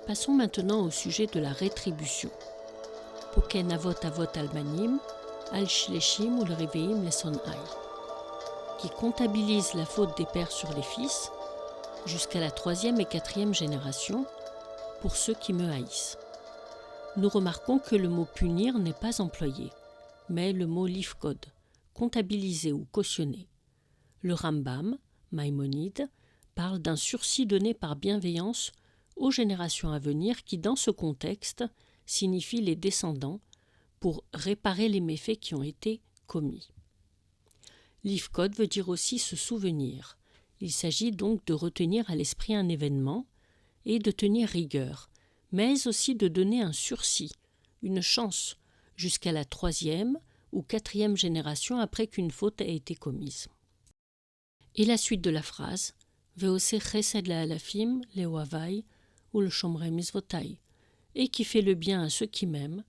Passons maintenant au sujet de la rétribution. Poken avot avot albanim, al shleshim ou le reveim leson hay, qui comptabilise la faute des pères sur les fils jusqu'à la 3e et 4e génération pour ceux qui me haïssent. Nous remarquons que le mot punir n'est pas employé, mais le mot lifkod, comptabiliser ou cautionner. Le Rambam, Maïmonide, parle d'un sursis donné par bienveillance aux générations à venir qui, dans ce contexte, signifie les descendants pour réparer les méfaits qui ont été commis. L'ifkod veut dire aussi se souvenir. Il s'agit donc de retenir à l'esprit un événement et de tenir rigueur, mais aussi de donner un sursis, une chance, jusqu'à la 3e ou 4e génération après qu'une faute ait été commise. Et la suite de la phrase « Veose chesed la'alafim le'ohavai ou le shomrei misvotai » et qui fait le bien à ceux qui m'aiment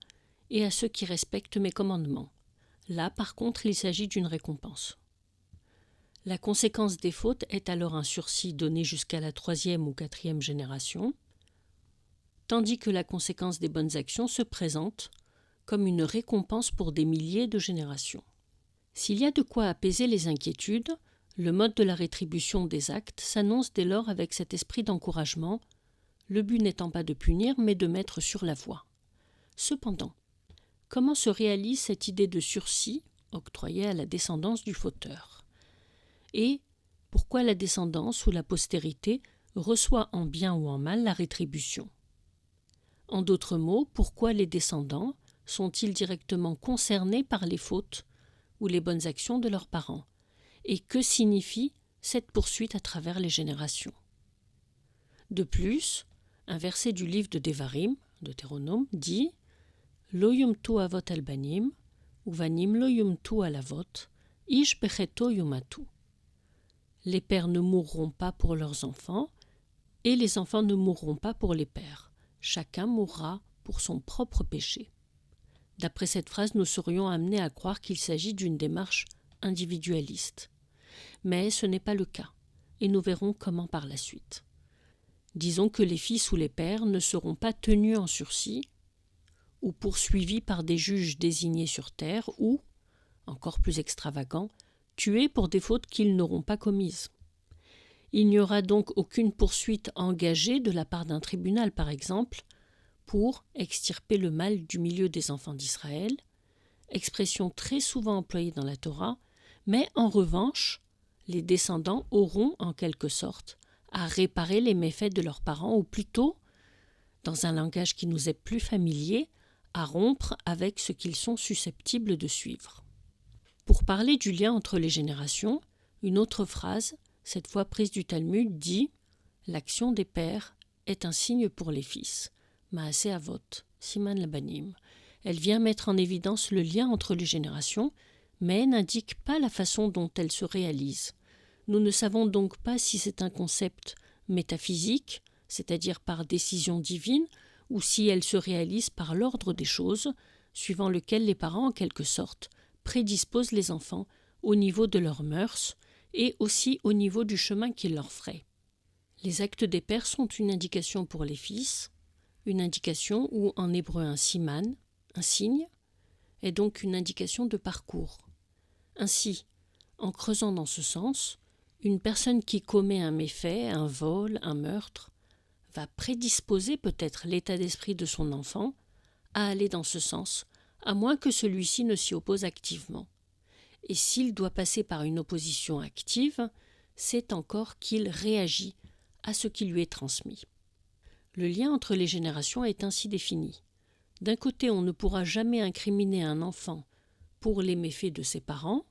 et à ceux qui respectent mes commandements. Là, par contre, il s'agit d'une récompense. La conséquence des fautes est alors un sursis donné jusqu'à la 3e ou 4e génération, tandis que la conséquence des bonnes actions se présente comme une récompense pour des milliers de générations. S'il y a de quoi apaiser les inquiétudes, le mode de la rétribution des actes s'annonce dès lors avec cet esprit d'encouragement, le but n'étant pas de punir, mais de mettre sur la voie. Cependant, comment se réalise cette idée de sursis octroyée à la descendance du fauteur ? Et pourquoi la descendance ou la postérité reçoit en bien ou en mal la rétribution ? En d'autres mots, pourquoi les descendants sont-ils directement concernés par les fautes ou les bonnes actions de leurs parents ? Et que signifie cette poursuite à travers les générations ? De plus, un verset du livre de Devarim, Deutéronome, dit « Lo yumtu avot albanim, uvanim lo yumtu alavot, ish becheto yumatu » Les pères ne mourront pas pour leurs enfants, et les enfants ne mourront pas pour les pères. Chacun mourra pour son propre péché. D'après cette phrase, nous serions amenés à croire qu'il s'agit d'une démarche individualiste. Mais ce n'est pas le cas, et nous verrons comment par la suite. Disons que les fils ou les pères ne seront pas tenus en sursis ou poursuivis par des juges désignés sur terre ou, encore plus extravagant, tués pour des fautes qu'ils n'auront pas commises. Il n'y aura donc aucune poursuite engagée de la part d'un tribunal, par exemple, pour extirper le mal du milieu des enfants d'Israël, expression très souvent employée dans la Torah, mais en revanche, les descendants auront, en quelque sorte, à réparer les méfaits de leurs parents, ou plutôt, dans un langage qui nous est plus familier, à rompre avec ce qu'ils sont susceptibles de suivre. Pour parler du lien entre les générations, une autre phrase, cette fois prise du Talmud, dit « L'action des pères est un signe pour les fils. Maaseh avot, siman labanim ». Elle vient mettre en évidence le lien entre les générations, mais n'indique pas la façon dont elle se réalise. Nous ne savons donc pas si c'est un concept métaphysique, c'est-à-dire par décision divine, ou si elle se réalise par l'ordre des choses, suivant lequel les parents, en quelque sorte, prédisposent les enfants au niveau de leurs mœurs et aussi au niveau du chemin qu'ils leur feraient. Les actes des pères sont une indication pour les fils, une indication ou en hébreu un siman, un signe, est donc une indication de parcours. Ainsi, en creusant dans ce sens, une personne qui commet un méfait, un vol, un meurtre, va prédisposer peut-être l'état d'esprit de son enfant à aller dans ce sens, à moins que celui-ci ne s'y oppose activement. Et s'il doit passer par une opposition active, c'est encore qu'il réagit à ce qui lui est transmis. Le lien entre les générations est ainsi défini. D'un côté, on ne pourra jamais incriminer un enfant pour les méfaits de ses parents,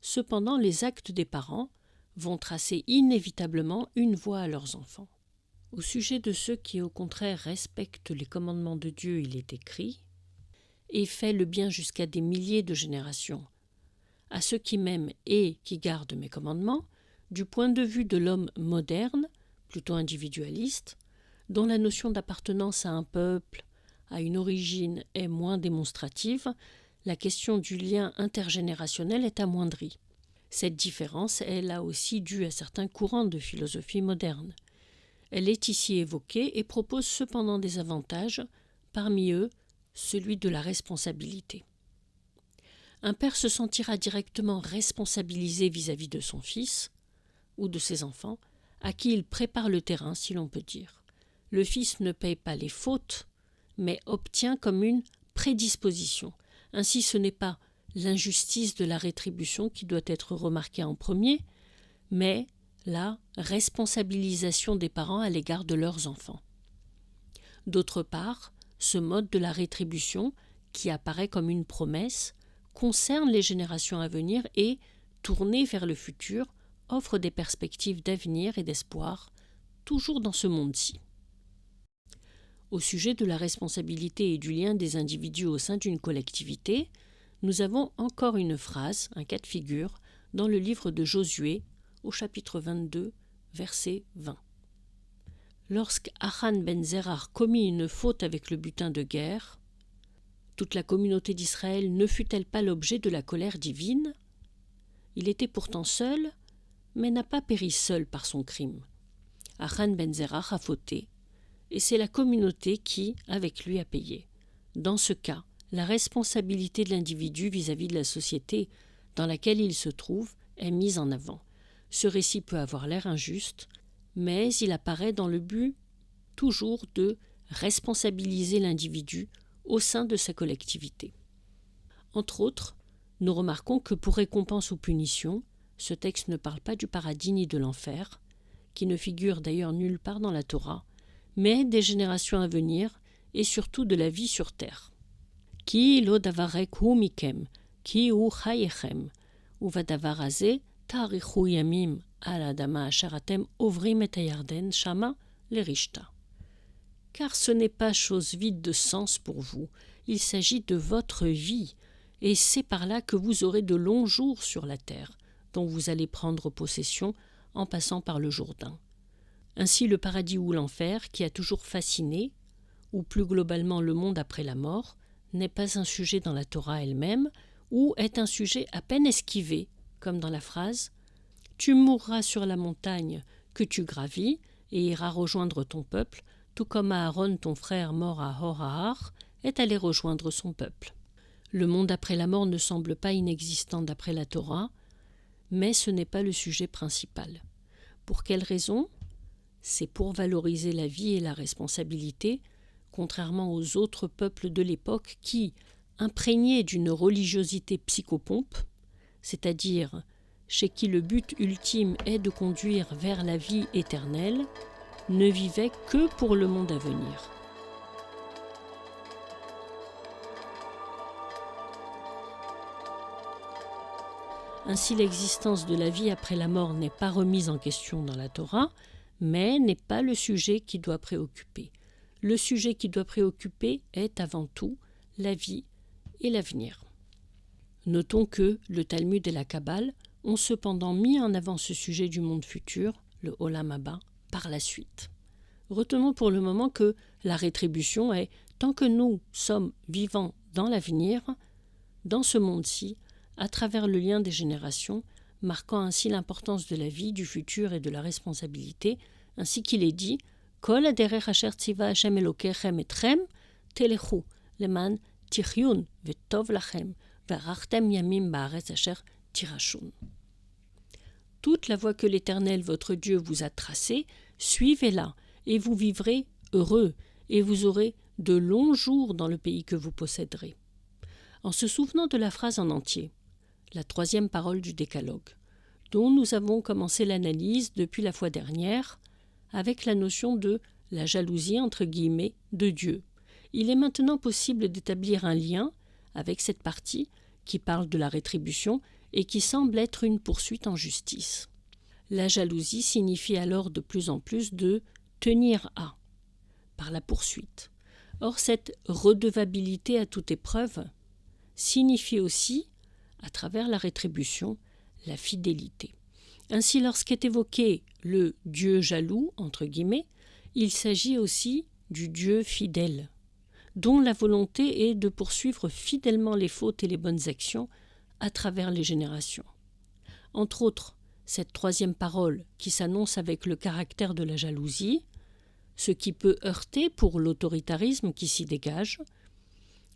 cependant les actes des parents vont tracer inévitablement une voie à leurs enfants. Au sujet de ceux qui, au contraire, respectent les commandements de Dieu, il est écrit « Et fait le bien jusqu'à des milliers de générations. À ceux qui m'aiment et qui gardent mes commandements, du point de vue de l'homme moderne, plutôt individualiste, dont la notion d'appartenance à un peuple, à une origine est moins démonstrative, la question du lien intergénérationnel est amoindrie. Cette différence est là aussi due à certains courants de philosophie moderne. Elle est ici évoquée et propose cependant des avantages, parmi eux celui de la responsabilité. Un père se sentira directement responsabilisé vis-à-vis de son fils ou de ses enfants, à qui il prépare le terrain, si l'on peut dire. Le fils ne paye pas les fautes, mais obtient comme une prédisposition. Ainsi, ce n'est pas l'injustice de la rétribution qui doit être remarquée en premier, mais la responsabilisation des parents à l'égard de leurs enfants. D'autre part, ce mode de la rétribution, qui apparaît comme une promesse, concerne les générations à venir et, tourné vers le futur, offre des perspectives d'avenir et d'espoir, toujours dans ce monde-ci. Au sujet de la responsabilité et du lien des individus au sein d'une collectivité, nous avons encore une phrase, un cas de figure, dans le livre de Josué, au chapitre 22, verset 20. Lorsqu'Achan ben Zérar commit une faute avec le butin de guerre, toute la communauté d'Israël ne fut-elle pas l'objet de la colère divine? Il était pourtant seul, mais n'a pas péri seul par son crime. Achan ben Zérar a fauté, et c'est la communauté qui, avec lui, a payé. Dans ce cas, la responsabilité de l'individu vis-à-vis de la société dans laquelle il se trouve est mise en avant. Ce récit peut avoir l'air injuste, mais il apparaît dans le but toujours de responsabiliser l'individu au sein de sa collectivité. Entre autres, nous remarquons que pour récompense ou punition, ce texte ne parle pas du paradis ni de l'enfer, qui ne figure d'ailleurs nulle part dans la Torah, mais des générations à venir et surtout de la vie sur terre. Ki lo davarek hu mikem, ki hu chayechem, uvadavar hazeh tarichu yamim al adama asher atem ovrim et hayarden shama lerishta. Car ce n'est pas chose vide de sens pour vous, il s'agit de votre vie, et c'est par là que vous aurez de longs jours sur la terre, dont vous allez prendre possession en passant par le Jourdain. Ainsi le paradis ou l'enfer, qui a toujours fasciné, ou plus globalement le monde après la mort, n'est pas un sujet dans la Torah elle-même, ou est un sujet à peine esquivé, comme dans la phrase « Tu mourras sur la montagne que tu gravis et iras rejoindre ton peuple, tout comme Aaron ton frère mort à Hor-Ahar est allé rejoindre son peuple. » Le monde après la mort ne semble pas inexistant d'après la Torah, mais ce n'est pas le sujet principal. Pour quelle raison ? C'est pour valoriser la vie et la responsabilité, contrairement aux autres peuples de l'époque qui, imprégnés d'une religiosité psychopompe, c'est-à-dire chez qui le but ultime est de conduire vers la vie éternelle, ne vivaient que pour le monde à venir. Ainsi, l'existence de la vie après la mort n'est pas remise en question dans la Torah, mais n'est pas le sujet qui doit préoccuper. Le sujet qui doit préoccuper est avant tout la vie et l'avenir. Notons que le Talmud et la Kabbale ont cependant mis en avant ce sujet du monde futur, le Olam Haba, par la suite. Retenons pour le moment que la rétribution est, tant que nous sommes vivants dans l'avenir, dans ce monde-ci, à travers le lien des générations, marquant ainsi l'importance de la vie, du futur et de la responsabilité, ainsi qu'il est dit « Kol haderech asher tziva Hashem Elokechem etchem, telechu leman tichyun vetov lachem, ve'arachtem yamim ba'aretz asher tirashun. » Toute la voie que l'Éternel, votre Dieu, vous a tracée, suivez-la, et vous vivrez heureux, et vous aurez de longs jours dans le pays que vous posséderez. En se souvenant de la phrase en entier, la troisième parole du Décalogue, dont nous avons commencé l'analyse depuis la fois dernière, avec la notion de la jalousie entre guillemets de Dieu. Il est maintenant possible d'établir un lien avec cette partie qui parle de la rétribution et qui semble être une poursuite en justice. La jalousie signifie alors de plus en plus de tenir à, par la poursuite. Or, cette redevabilité à toute épreuve signifie aussi, à travers la rétribution, la fidélité. Ainsi, lorsqu'est évoqué le Dieu jaloux, entre guillemets, il s'agit aussi du Dieu fidèle, dont la volonté est de poursuivre fidèlement les fautes et les bonnes actions à travers les générations. Entre autres, cette troisième parole qui s'annonce avec le caractère de la jalousie ce qui peut heurter pour l'autoritarisme qui s'y dégage,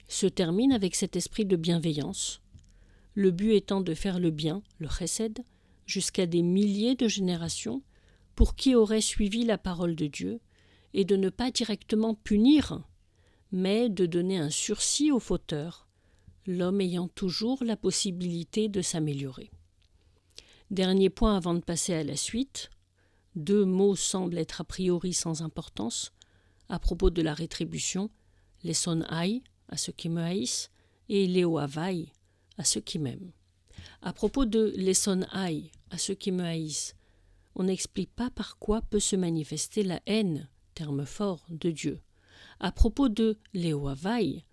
se termine avec cet esprit de bienveillance, le but étant de faire le bien, le chesed, jusqu'à des milliers de générations pour qui auraient suivi la parole de Dieu, et de ne pas directement punir, mais de donner un sursis au fauteur, l'homme ayant toujours la possibilité de s'améliorer. Dernier point avant de passer à la suite, 2 mots semblent être a priori sans importance à propos de la rétribution, les son'ai, à ceux qui me haïssent, et les ohavai, à ceux qui m'aiment. À propos de les son'ai, à ceux qui me haïssent, on n'explique pas par quoi peut se manifester la haine, terme fort, de Dieu. À propos de les ohavai,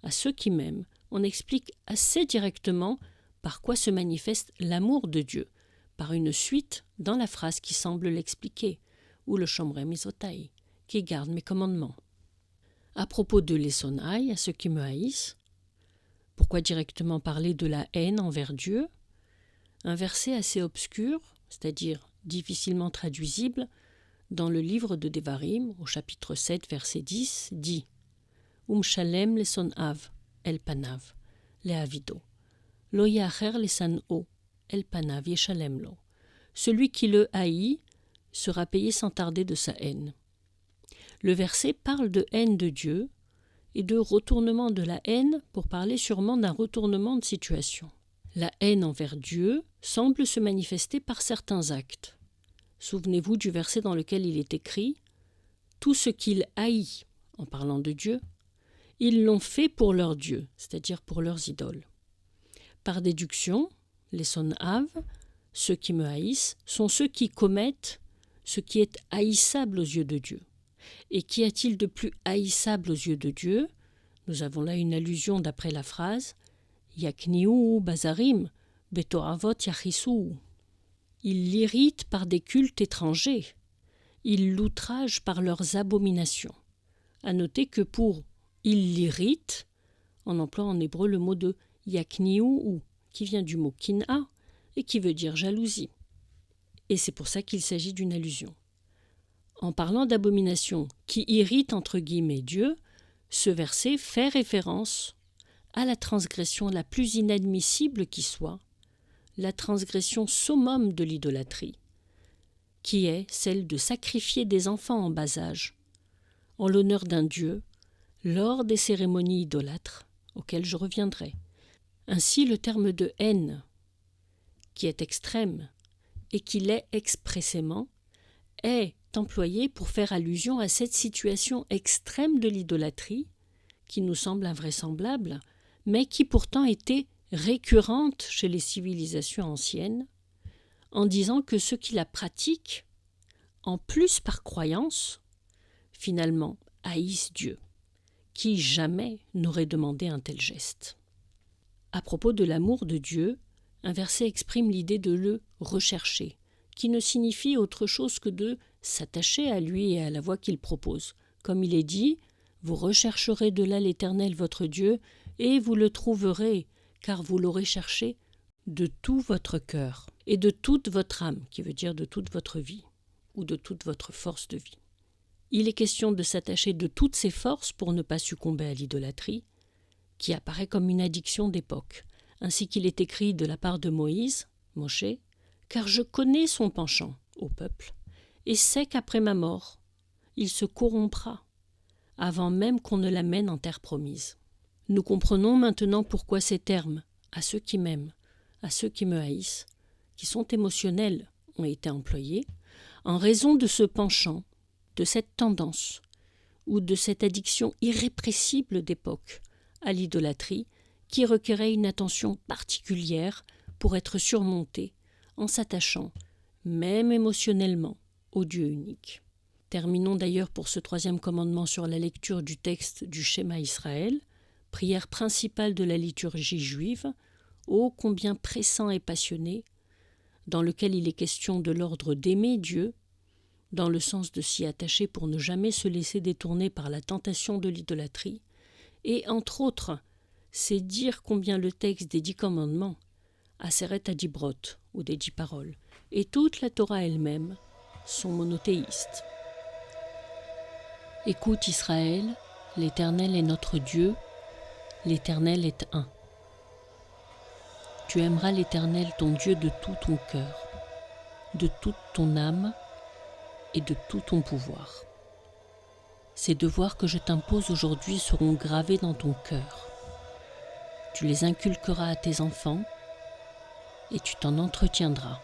à ceux qui m'aiment, on explique assez directement par quoi se manifeste l'amour de Dieu, par une suite dans la phrase qui semble l'expliquer, ou le shomrei mitzvotai, qui garde mes commandements. À propos de les son'ai, à ceux qui me haïssent, pourquoi directement parler de la haine envers Dieu? Un verset assez obscur, c'est-à-dire difficilement traduisible, dans le livre de Devarim, au chapitre 7, verset 10, dit Shalem le son'av, el panav, le avido. Lo yacher le san'o, el panav yeshalem lo. Celui qui le haït sera payé sans tarder de sa haine. Le verset parle de haine de Dieu et de retournement de la haine pour parler sûrement d'un retournement de situation. La haine envers Dieu semble se manifester par certains actes. Souvenez-vous du verset dans lequel il est écrit « Tout ce qu'il haït », en parlant de Dieu, ils l'ont fait pour leur Dieu, c'est-à-dire pour leurs idoles. Par déduction, les son'av, ceux qui me haïssent, sont ceux qui commettent ce qui est haïssable aux yeux de Dieu. Et qu'y a-t-il de plus haïssable aux yeux de Dieu? Nous avons là une allusion d'après la phrase « Yakniu bazarim, betoravot yachisou ». Ils l'irritent par des cultes étrangers. Ils l'outragent par leurs abominations. À noter que pour « ils l'irritent », on emploie en hébreu le mot de « yakniu » qui vient du mot « kin'a » et qui veut dire « jalousie ». Et c'est pour ça qu'il s'agit d'une allusion. En parlant d'abomination qui irrite entre guillemets Dieu, ce verset fait référence à la transgression la plus inadmissible qui soit, la transgression summum de l'idolâtrie, qui est celle de sacrifier des enfants en bas âge, en l'honneur d'un Dieu, lors des cérémonies idolâtres, auxquelles je reviendrai. Ainsi, le terme de haine, qui est extrême, et qui l'est expressément, est employé pour faire allusion à cette situation extrême de l'idolâtrie, qui nous semble invraisemblable, mais qui pourtant était récurrente chez les civilisations anciennes, en disant que ceux qui la pratiquent, en plus par croyance, finalement haïssent Dieu, qui jamais n'aurait demandé un tel geste. À propos de l'amour de Dieu, un verset exprime l'idée de le rechercher, qui ne signifie autre chose que de s'attacher à lui et à la voie qu'il propose. Comme il est dit, « Vous rechercherez de là l'Éternel votre Dieu, et vous le trouverez, car vous l'aurez cherché de tout votre cœur et de toute votre âme, qui veut dire de toute votre vie, ou de toute votre force de vie. Il est question de s'attacher de toutes ses forces pour ne pas succomber à l'idolâtrie, qui apparaît comme une addiction d'époque, ainsi qu'il est écrit de la part de Moïse, Moshe, « Car je connais son penchant au peuple, et sais qu'après ma mort, il se corrompra, avant même qu'on ne l'amène en terre promise. » Nous comprenons maintenant pourquoi ces termes, à ceux qui m'aiment, à ceux qui me haïssent, qui sont émotionnels, ont été employés, en raison de ce penchant, de cette tendance, ou de cette addiction irrépressible d'époque à l'idolâtrie, qui requérait une attention particulière pour être surmontée en s'attachant, même émotionnellement, au Dieu unique. Terminons d'ailleurs pour ce 3e commandement sur la lecture du texte du Shema Israël, prière principale de la liturgie juive, ô combien pressant et passionné, dans lequel il est question de l'ordre d'aimer Dieu, dans le sens de s'y attacher pour ne jamais se laisser détourner par la tentation de l'idolâtrie, et entre autres, c'est dire combien le texte des 10 commandements, Aseret Adibrot, ou des 10 paroles, et toute la Torah elle-même sont monothéistes. Écoute Israël, l'Éternel est notre Dieu, l'Éternel est un. Tu aimeras l'Éternel ton Dieu de tout ton cœur, de toute ton âme et de tout ton pouvoir. Ces devoirs que je t'impose aujourd'hui seront gravés dans ton cœur. Tu les inculqueras à tes enfants et tu t'en entretiendras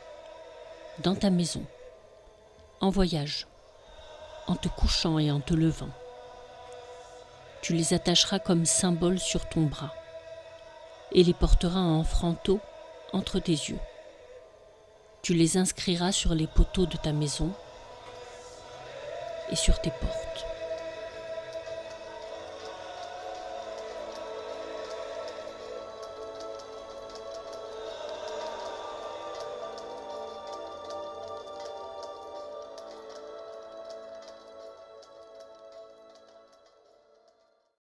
dans ta maison, en voyage, en te couchant et en te levant. Tu les attacheras comme symboles sur ton bras et les porteras en fronteau entre tes yeux. Tu les inscriras sur les poteaux de ta maison et sur tes portes.